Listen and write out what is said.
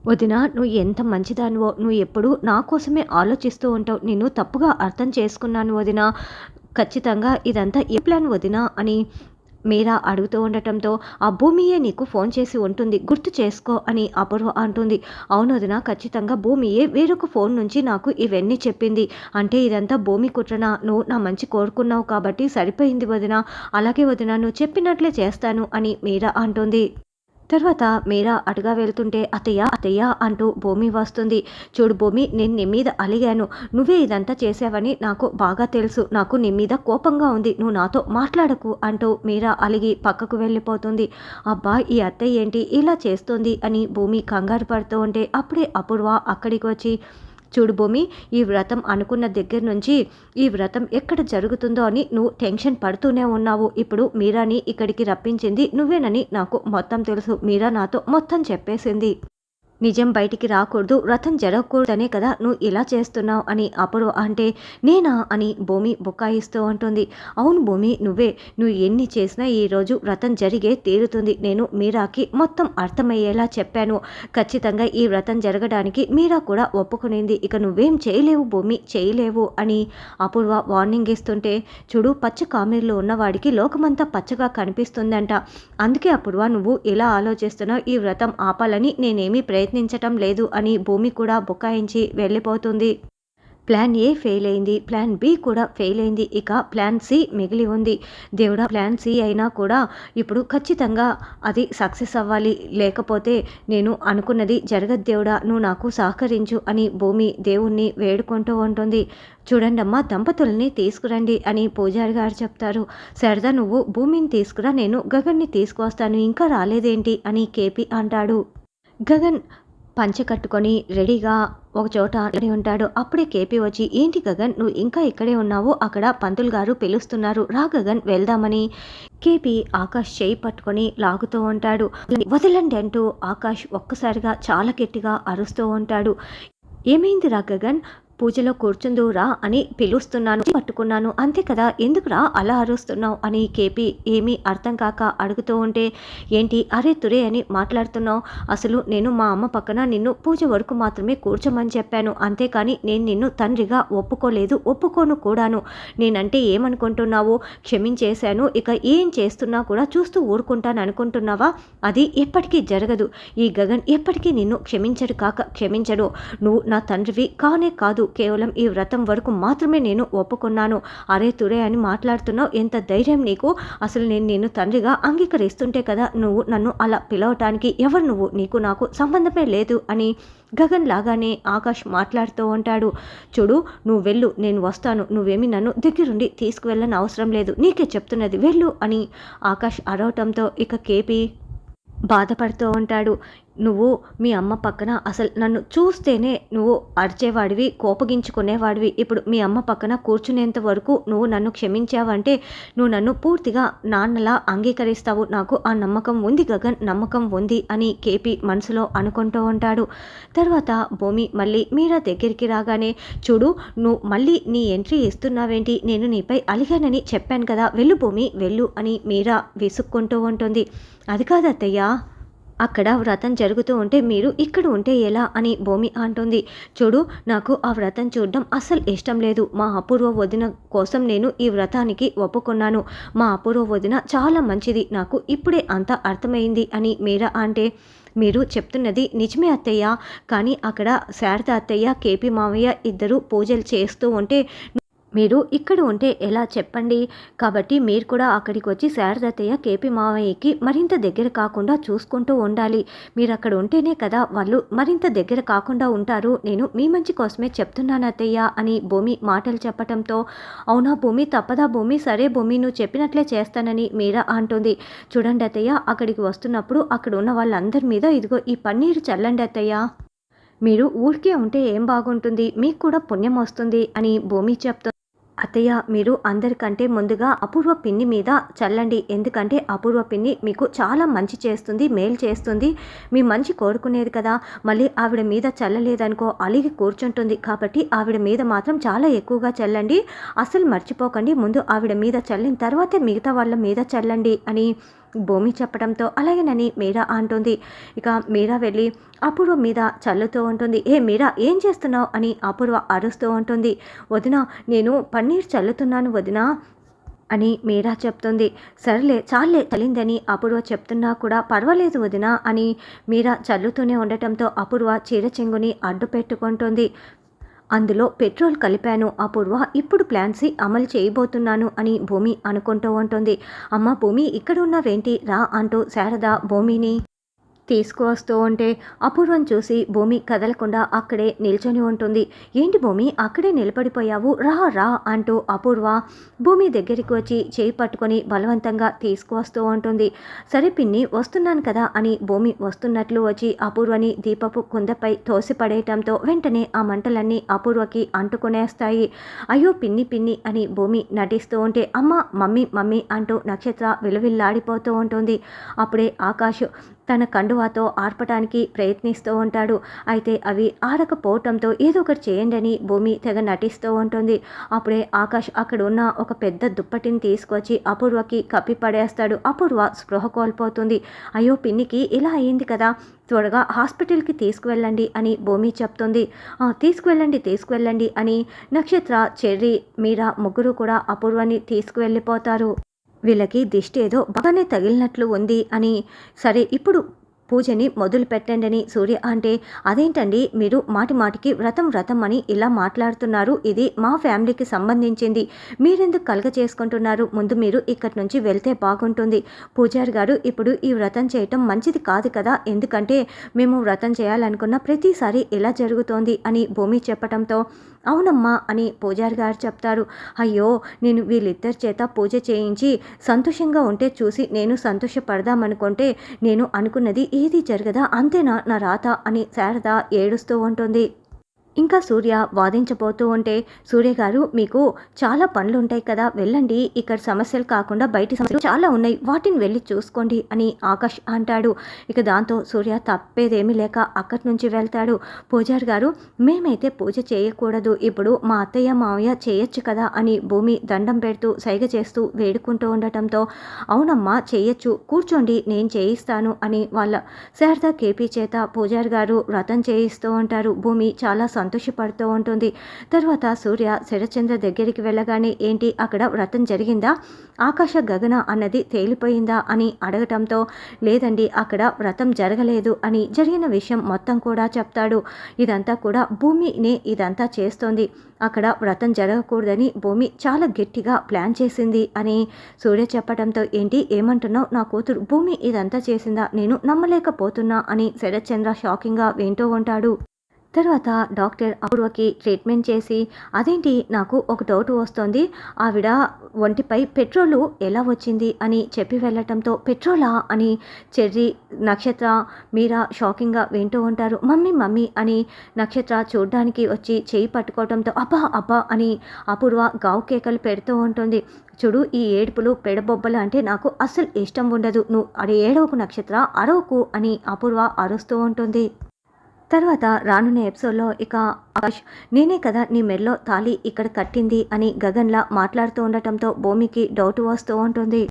వదిన నువ్వు ఎంత మంచిదానివో, నువ్వు ఎప్పుడూ నా కోసమే ఆలోచిస్తూ ఉంటావు. నిన్ను తప్పుగా అర్థం చేసుకున్నాను వదిన. ఖచ్చితంగా ఇదంతా ఏ ప్లాన్ వదిన అని మీరా అడుగుతూ ఉండటంతో, ఆ భూమియే నీకు ఫోన్ చేసి ఉంటుంది, గుర్తు చేసుకో అని అపూర్వ అంటుంది. అవును వదిన, ఖచ్చితంగా భూమియే వేరొక ఫోన్ నుంచి నాకు ఇవన్నీ చెప్పింది. అంటే ఇదంతా భూమి కుట్రనా? నువ్వు నా మంచి కోరుకున్నావు కాబట్టి సరిపోయింది వదిన. అలాగే వదిన, నువ్వు చెప్పినట్లే చేస్తాను అని మీరా అంటుంది. తర్వాత మీరా అటుగా వెళ్తుంటే, అత్తయ్య అత్తయ్య అంటూ భూమి వస్తుంది. చూడు భూమి, నేను నీ మీద అలిగాను. నువ్వే ఇదంతా చేసావని నాకు బాగా తెలుసు. నాకు నీ మీద కోపంగా ఉంది. నువ్వు నాతో మాట్లాడకు అంటూ మీరా అలిగి పక్కకు వెళ్ళిపోతుంది. అబ్బా, ఈ అత్తయ్య ఏంటి ఇలా చేస్తుంది అని భూమి కంగారు పడుతూ ఉంటే, అప్పుడే అపూర్వ అక్కడికి వచ్చి, చూడు భూమి, ఈ వ్రతం అనుకున్న దగ్గర నుంచి ఈ వ్రతం ఎక్కడ జరుగుతుందో అని నువ్వు టెన్షన్ పడుతూనే ఉన్నావు. ఇప్పుడు మీరాని ఇక్కడికి రప్పించింది నువ్వేనని నాకు మొత్తం తెలుసు. మీరా నాతో మొత్తం చెప్పేసింది. నిజం బయటికి రాకూడదు, వ్రతం జరగకూడదనే కదా నువ్వు ఇలా చేస్తున్నావు అని అపూర్వ అంటే, నేనా అని భూమి బుకాయిస్తూ ఉంటుంది. అవును భూమి, నువ్వు ఎన్ని చేసినా ఈరోజు వ్రతం జరిగే తీరుతుంది. నేను మీరాకి మొత్తం అర్థమయ్యేలా చెప్పాను. ఖచ్చితంగా ఈ వ్రతం జరగడానికి మీరా కూడా ఒప్పుకునింది. ఇక నువ్వేం చేయలేవు భూమి, చేయలేవు అని అపూర్వ వార్నింగ్ ఇస్తుంటే, చూడు, పచ్చ కామెర్లో ఉన్నవాడికి లోకమంతా పచ్చగా కనిపిస్తుందంట. అందుకే అపూర్వ, నువ్వు ఇలా ఆలోచిస్తున్నావు. ఈ వ్రతం ఆపాలని నేనేమీ ప్రయత్నించటం లేదు అని భూమి కూడా బుకాయించి వెళ్ళిపోతుంది. ప్లాన్ ఏ ఫెయిల్ అయింది, ప్లాన్ బి కూడా ఫెయిల్ అయింది. ఇక ప్లాన్ సి మిగిలి ఉంది. దేవుడా, ప్లాన్ సి అయినా కూడా ఇప్పుడు ఖచ్చితంగా అది సక్సెస్ అవ్వాలి. లేకపోతే నేను అనుకున్నది జరగదు. దేవుడా, నువ్వు నాకు సహకరించు అని భూమి దేవుణ్ణి వేడుకుంటూ ఉంటుంది. చూడండమ్మా, దంపతుల్ని తీసుకురండి అని పూజారి గారు చెప్తారు. శారదా, నువ్వు భూమిని తీసుకురా, నేను గగన్ని తీసుకువస్తాను. ఇంకా రాలేదేంటి అని కేపీ అంటాడు. గగన్ పంచె కట్టుకొని రెడీగా ఒక చోట ఉంటాడు. అప్పుడే కేపీ వచ్చి, ఏంటి గగన్, నువ్వు ఇంకా ఇక్కడే ఉన్నావు? అక్కడ పంతులు గారు పిలుస్తున్నారు, రా గగన్ వెళ్దామని. కేపీ ఆకాష్ చేయి పట్టుకొని లాగుతూ ఉంటాడు. వదలండి అంటూ ఆకాష్ ఒక్కసారిగా చాలా గట్టిగా అరుస్తూ ఉంటాడు. ఏమైంది రా గగన్, పూజలో కూర్చుందురా అని పిలుస్తున్నాను, పట్టుకున్నాను అంతే కదా, ఎందుకురా అలా అరుస్తున్నావు అని కేపీ ఏమీ అర్థం కాక అడుగుతూ ఉంటే, ఏంటి అరే తురే అని మాట్లాడుతున్నావు? అసలు నేను మా అమ్మ పక్కన నిన్ను పూజ వరకు మాత్రమే కూర్చోమని చెప్పాను, అంతేకాని నేను నిన్ను తండ్రిగా ఒప్పుకోలేదు, ఒప్పుకోను కూడాను. నేనంటే ఏమనుకుంటున్నావు? క్షమించేశాను, ఇక ఏం చేస్తున్నా కూడా చూస్తూ ఊరుకుంటాను అనుకుంటున్నావా? అది ఎప్పటికీ జరగదు. ఈ గగన్ ఎప్పటికీ నిన్ను క్షమించడు, క్షమించడు. నువ్వు నా తండ్రివి కానే కాదు, కేవలం ఈ వ్రతం వరకు మాత్రమే నేను ఒప్పుకున్నాను. అరే తురే అని మాట్లాడుతున్నావు, ఎంత ధైర్యం నీకు? అసలు నేను నిన్ను తండ్రిగా అంగీకరిస్తుంటే కదా నువ్వు నన్ను అలా పిలవటానికి. ఎవరు నువ్వు? నీకు నాకు సంబంధమే లేదు అని గగన్ లాగానే ఆకాష్ మాట్లాడుతూ ఉంటాడు. చూడు, నువ్వు వెళ్ళు, నేను వస్తాను. నువ్వేమి నన్ను దగ్గరుండి తీసుకువెళ్ళని అవసరం లేదు, నీకే చెప్తున్నది, వెళ్ళు అని ఆకాష్ అరవటంతో ఇక కేపీ బాధపడుతూ ఉంటాడు. నువ్వు మీ అమ్మ పక్కన అసలు నన్ను చూస్తేనే నువ్వు అరిచేవాడివి, కోపగించుకునేవాడివి. ఇప్పుడు మీ అమ్మ పక్కన కూర్చునేంత వరకు నువ్వు నన్ను క్షమించావంటే నువ్వు నన్ను పూర్తిగా నాన్నలా అంగీకరిస్తావు. నాకు ఆ నమ్మకం ఉంది గగన్, నమ్మకం ఉంది అని కేపీ మనసులో అనుకుంటూ ఉంటాడు. తర్వాత భూమి మళ్ళీ మీరా దగ్గరికి రాగానే, చూడు, నువ్వు మళ్ళీ నీ ఎంట్రీ ఇస్తున్నావేంటి? నేను నీపై అలిగానని చెప్పాను కదా, వెళ్ళు భూమి వెళ్ళు అని మీరా విసుక్కుంటూ ఉంటుంది. అది కాదు అత్తయ్య, అక్కడ వ్రతం జరుగుతూ ఉంటే మీరు ఇక్కడ ఉంటే ఎలా అని భూమి అంటుంది. చూడు, నాకు ఆ వ్రతం చూడడం అస్సలు ఇష్టం లేదు. మా అపూర్వ వదిన కోసం నేను ఈ వ్రతానికి ఒప్పుకున్నాను. మా అపూర్వ వదిన చాలా మంచిది, నాకు ఇప్పుడే అంతా అర్థమైంది అని మీరా అంటే, మీరు చెప్తున్నది నిజమే అత్తయ్య, కానీ అక్కడ శారద అత్తయ్య, కేపీ మావయ్య ఇద్దరు పూజలు చేస్తూ ఉంటే మీరు ఇక్కడ ఉంటే ఎలా చెప్పండి? కాబట్టి మీరు కూడా అక్కడికి వచ్చి శారదత్తయ్య, కేపీ మావయ్యకి మరింత దగ్గర కాకుండా చూసుకుంటూ ఉండాలి. మీరు అక్కడ ఉంటేనే కదా వాళ్ళు మరింత దగ్గర కాకుండా ఉంటారు. నేను మీ మంచి కోసమే చెప్తున్నాను అత్తయ్య అని భూమి మాటలు చెప్పటంతో, అవునా భూమి, తప్పదా భూమి, సరే భూమి, నువ్వు చెప్పినట్లే చేస్తానని మీరా అంటుంది. చూడండి అత్తయ్య, అక్కడికి వస్తున్నప్పుడు అక్కడ ఉన్న వాళ్ళందరి మీద ఇదిగో ఈ పన్నీరు చల్లండి అత్తయ్య. మీరు ఊరికే ఉంటే ఏం బాగుంటుంది, మీకు కూడా పుణ్యం వస్తుంది అని భూమి చెప్తుంది. అత్తయ్య, మీరు అందరికంటే ముందుగా అపూర్వ పిన్ని మీద చల్లండి. ఎందుకంటే అపూర్వ పిన్ని మీకు చాలా మంచి చేస్తుంది, మేలు చేస్తుంది, మీ మంచి కోరుకునేది కదా. మళ్ళీ ఆవిడ మీద చల్లలేదనుకో అలిగి కూర్చుంటుంది. కాబట్టి ఆవిడ మీద మాత్రం చాలా ఎక్కువగా చల్లండి. అసలు మర్చిపోకండి, ముందు ఆవిడ మీద చల్లిన తర్వాతే మిగతా వాళ్ళ మీద చల్లండి అని భూమి చెప్పడంతో అలాగేనని మీరా అంటుంది. ఇక మీరా వెళ్ళి అపూర్వ మీద చల్లుతూ ఉంటుంది. ఏ మీరా ఏం చేస్తున్నావు అని అపూర్వ అరుస్తూ ఉంటుంది. వదిన నేను పన్నీర్ చల్లుతున్నాను వదిన అని మీరా చెప్తుంది. సరేలే చాలే చల్లిందని అపూర్వ చెప్తున్నా కూడా పర్వాలేదు వదిన అని మీరా చల్లుతూనే ఉండటంతో అపూర్వ చీర చెంగుని అడ్డు పెట్టుకుంటుంది. అందులో పెట్రోల్ కలిపాను అపూర్వ, ఇప్పుడు ప్లాన్స్ అమలు చేయబోతున్నాను అని భూమి అనుకుంటూ ఉంటుంది. అమ్మ భూమి ఇక్కడ ఉన్నావేంటి రా అంటూ శారద భూమిని తీసుకువస్తూ ఉంటే అపూర్వం చూసి భూమి కదలకుండా అక్కడే నిల్చొని ఉంటుంది. ఏంటి భూమి అక్కడే నిలబడిపోయావు, రా రా అంటూ అపూర్వ భూమి దగ్గరికి వచ్చి చేయి పట్టుకొని బలవంతంగా తీసుకువస్తూ ఉంటుంది. సరే పిన్ని వస్తున్నాను కదా అని భూమి వస్తున్నట్లు వచ్చి అపూర్వని దీపపు కుందపై తోసిపడేయటంతో వెంటనే ఆ మంటలన్నీ అపూర్వకి అంటుకునేస్తాయి. అయ్యో పిన్ని పిన్ని అని భూమి నటిస్తూ ఉంటే అమ్మ మమ్మీ మమ్మీ అంటూ నక్షత్ర విలువిల్లాడిపోతూ ఉంటుంది. అప్పుడే ఆకాష్ తన కండువాతో ఆర్పటానికి ప్రయత్నిస్తూ ఉంటాడు. అయితే అవి ఆడకపోవటంతో ఏదో ఒకటి చేయండి అని భూమి తెగ నటిస్తూ ఉంటుంది. అప్పుడే ఆకాష్ అక్కడ ఉన్న ఒక పెద్ద దుప్పటిని తీసుకొచ్చి అపూర్వకి కప్పి పడేస్తాడు. అపూర్వ స్పృహ కోల్పోతుంది. అయ్యో పిన్నికి ఇలా అయింది కదా, త్వరగా హాస్పిటల్కి తీసుకువెళ్ళండి అని భూమి చెప్తుంది. తీసుకువెళ్ళండి అని నక్షత్ర, చెర్రీ, మీరా ముగ్గురు కూడా అపూర్వని తీసుకువెళ్ళిపోతారు. వీళ్ళకి దిష్టి ఏదో బాగానే తగిలినట్లు ఉంది అని సరే ఇప్పుడు పూజని మొదలు పెట్టండి అని సూర్య అంటే, అదేంటండి మీరు మాటి మాటికి వ్రతం అని ఇలా మాట్లాడుతున్నారు, ఇది మా ఫ్యామిలీకి సంబంధించింది, మీరెందుకు కలగ చేసుకుంటున్నారు, ముందు మీరు ఇక్కడి నుంచి వెళ్తే బాగుంటుంది. పూజారి గారు ఇప్పుడు ఈ వ్రతం చేయటం మంచిది కాదు కదా, ఎందుకంటే మేము వ్రతం చేయాలనుకున్న ప్రతిసారి ఇలా జరుగుతోంది అని భూమి చెప్పడంతో అవునమ్మా అని పూజారి గారు చెప్తారు. అయ్యో నేను వీళ్ళిద్దరి చేత పూజ చేయించి సంతోషంగా ఉంటే చూసి నేను సంతోషపడదామనుకుంటే నేను అనుకున్నది ఏది జరగదా, అంతేనా నా రాత అని శారద ఏడుస్తూ ఉంటుంది. ఇంకా సూర్య వాదించబోతూ ఉంటే సూర్య గారు మీకు చాలా పనులు ఉంటాయి కదా, వెళ్ళండి, ఇక్కడ సమస్యలు కాకుండా బయటి సమస్యలు చాలా ఉన్నాయి, వాటిని వెళ్ళి చూసుకోండి అని ఆకాష్ అంటాడు. ఇక దాంతో సూర్య తప్పేదేమీ లేక అక్కడి నుంచి వెళ్తాడు. పూజారి గారు మేమైతే పూజ చేయకూడదు, ఇప్పుడు మా అత్తయ్య మావయ్య చేయొచ్చు కదా అని భూమి దండం పెడుతూ సైగ చేస్తూ వేడుకుంటూ ఉండటంతో అవునమ్మా చేయొచ్చు, కూర్చోండి నేను చేయిస్తాను అని వాళ్ళ శారద కేపీ చేత పూజారి గారు వ్రతం చేయిస్తూ ఉంటారు. భూమి చాలా సంతోషపడుతూ ఉంటుంది. తర్వాత సూర్య శరచంద్ర దగ్గరికి వెళ్ళగానే ఏంటి అక్కడ వ్రతం జరిగిందా, ఆకాశ గగన అన్నది తేలిపోయిందా అని అడగటంతో లేదండి అక్కడ వ్రతం జరగలేదు అని జరిగిన విషయం మొత్తం కూడా చెప్తాడు. ఇదంతా కూడా భూమినే ఇదంతా చేస్తోంది, అక్కడ వ్రతం జరగకూడదని భూమి చాలా గట్టిగా ప్లాన్ చేసింది అని సూర్య చెప్పడంతో ఏంటి ఏమంటున్నావు, నా కూతురు భూమి ఇదంతా చేసిందా, నేను నమ్మలేకపోతున్నా అని శరత్చంద్ర షాకింగ్గా వింటూ ఉంటాడు. తర్వాత డాక్టర్ అపూర్వకి ట్రీట్మెంట్ చేసి అదేంటి నాకు ఒక డౌట్ వస్తోంది, ఆవిడ ఒంటిపై పెట్రోలు ఎలా వచ్చింది అని చెప్పి వెళ్ళటంతో పెట్రోలా అని చెర్రీ, నక్షత్ర, మీరా షాకింగ్గా వింటూ ఉంటారు. మమ్మీ అని నక్షత్ర చూడ్డానికి వచ్చి చేయి పట్టుకోవడంతో అబ్బా అని అపూర్వ గావు కేకలు పెడుతూ ఉంటుంది. చూడు ఈ ఏడుపులు పెడబొబ్బలు అంటే నాకు అస్సలు ఇష్టం ఉండదు, నువ్వు అది ఏడవకు నక్షత్ర అరవకు అని అపూర్వ అరుస్తూ ఉంటుంది. తర్వాత రానున్న ఎపిసోడ్లో ఇక ఆకాష్ నేనే కదా నీ మెడలో తాళి ఇక్కడ కట్టింది అని గగన్లా మాట్లాడుతూ ఉండటంతో భూమికి డౌట్ వస్తూ ఉంటుంది.